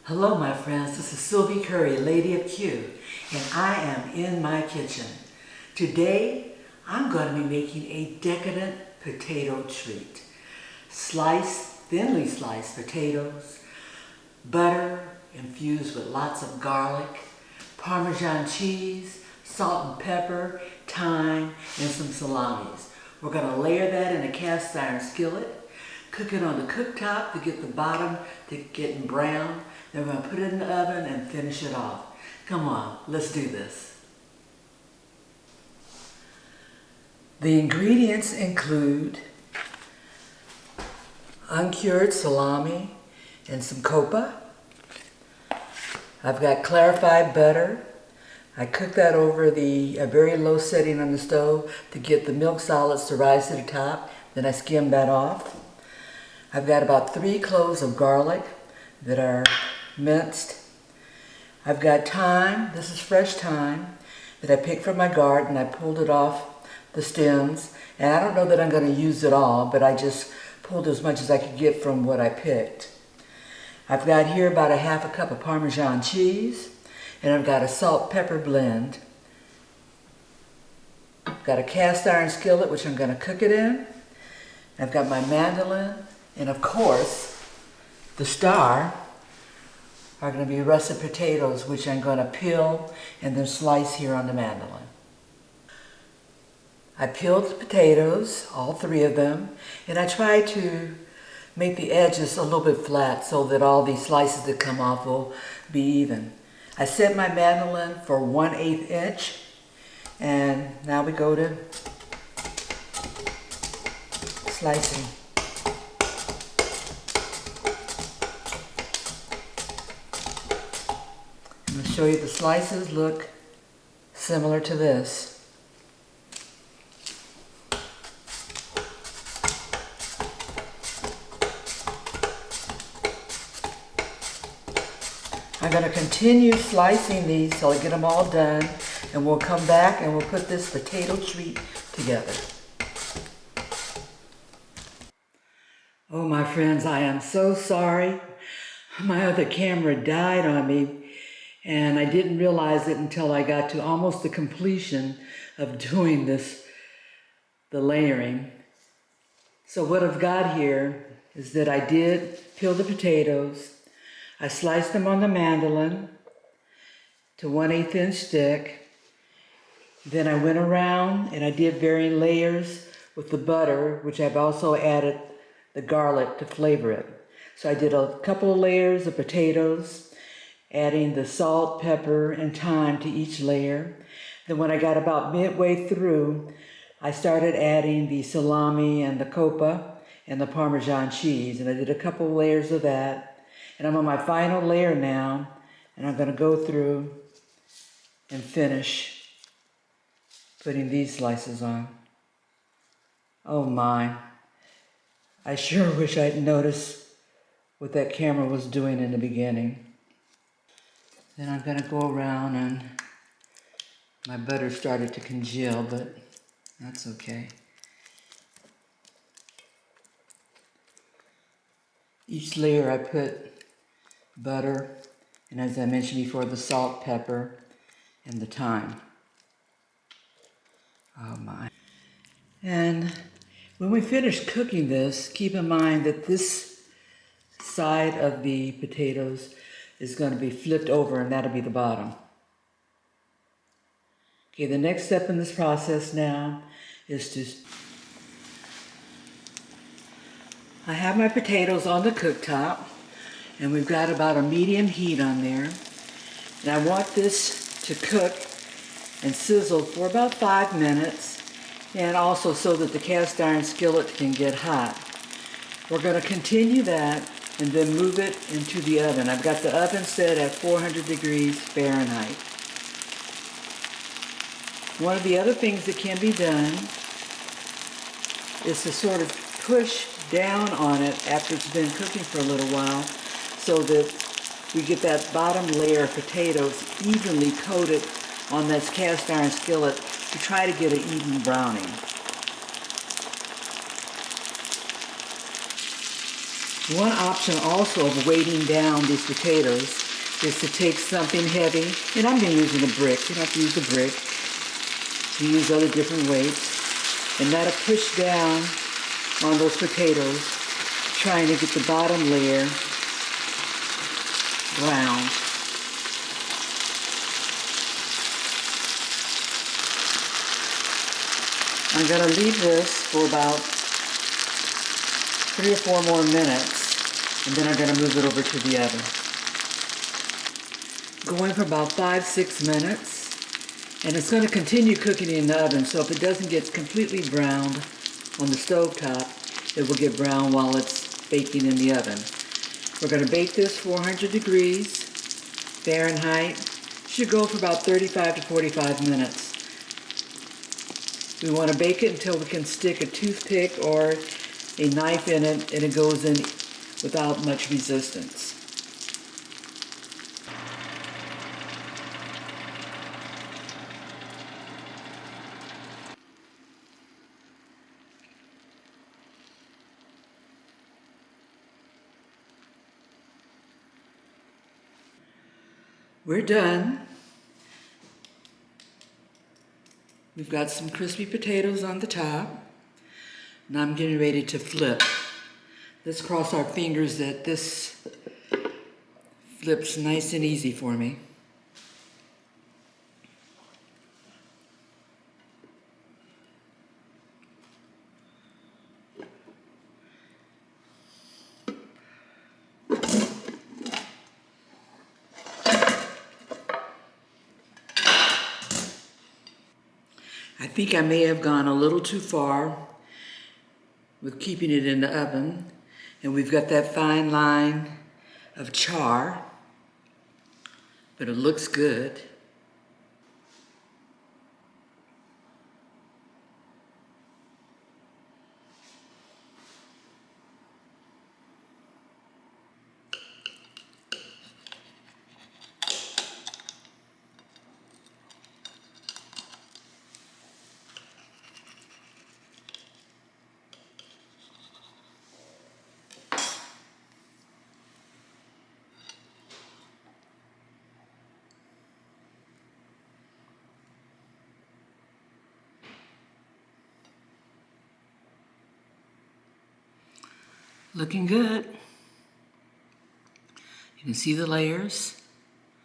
Hello my friends, this is Sylvie Curry, Lady of Q, and I am in my kitchen. Today, I'm going to be making a decadent potato treat. Thinly sliced potatoes, butter infused with lots of garlic, Parmesan cheese, salt and pepper, thyme, and some salamis. We're going to layer that in a cast iron skillet, cook it on the cooktop to get the bottom to getting brown. Then we're going to put it in the oven and finish it off. Come on, let's do this. The ingredients include uncured salami and some copa. I've got clarified butter. I cook that over a very low setting on the stove to get the milk solids to rise to the top. Then I skim that off. I've got about 3 cloves of garlic that are minced. I've got thyme. This is fresh thyme that I picked from my garden. I pulled it off the stems, and I don't know that I'm going to use it all, but I just pulled as much as I could get from what I picked. I've got here about a half a cup of Parmesan cheese, and I've got a salt pepper blend. I've got a cast iron skillet which I'm going to cook it in. I've got my mandolin, and of course the star are going to be russet potatoes, which I'm going to peel and then slice here on the mandolin. I peeled the potatoes, all 3 of them, and I tried to make the edges a little bit flat so that all these slices that come off will be even. I set my mandolin for 1/8 inch, and now we go to slicing. I'm going to show you the slices look similar to this. I'm going to continue slicing these till I get them all done, and we'll come back and we'll put this potato treat together. Oh my friends, I am so sorry. My other camera died on me, and I didn't realize it until I got to almost the completion of doing the layering. So what I've got here is that I did peel the potatoes. I sliced them on the mandolin to 1/8 inch thick. Then I went around and I did varying layers with the butter, which I've also added the garlic to flavor it. So I did a couple of layers of potatoes, adding the salt, pepper, and thyme to each layer. Then when I got about midway through, I started adding the salami and the copa and the Parmesan cheese, and I did a couple of layers of that. And I'm on my final layer now, and I'm going to go through and finish putting these slices on. Oh my, I sure wish I'd noticed what that camera was doing in the beginning. Then I'm going to go around, and my butter started to congeal, but that's okay. Each layer I put butter, and as I mentioned before, the salt, pepper, and the thyme. Oh my. And when we finish cooking this, keep in mind that this side of the potatoes is going to be flipped over, and that'll be the bottom. Okay, the next step in this process now is I have my potatoes on the cooktop, and we've got about a medium heat on there. And I want this to cook and sizzle for about 5 minutes, and also so that the cast iron skillet can get hot. We're going to continue that and then move it into the oven. I've got the oven set at 400 degrees Fahrenheit. One of the other things that can be done is to sort of push down on it after it's been cooking for a little while, so that we get that bottom layer of potatoes evenly coated on this cast iron skillet to try to get an even browning. One option also of weighting down these potatoes is to take something heavy, and I'm going to use a brick. You don't have to use a brick. You use other different weights, and that'll push down on those potatoes, trying to get the bottom layer brown. I'm going to leave this for about 3 or 4 more minutes, and then I'm going to move it over to the oven. Going for about 5-6 minutes, and it's going to continue cooking in the oven, so if it doesn't get completely browned on the stove top, it will get brown while it's baking in the oven. We're going to bake this 400 degrees Fahrenheit. Should go for about 35 to 45 minutes. We want to bake it until we can stick a toothpick or a knife in it and it goes in without much resistance. We're done. We've got some crispy potatoes on the top. Now I'm getting ready to flip. Let's cross our fingers that this flips nice and easy for me. I think I may have gone a little too far with keeping it in the oven, and we've got that fine line of char, but it looks good. Looking good. You can see the layers.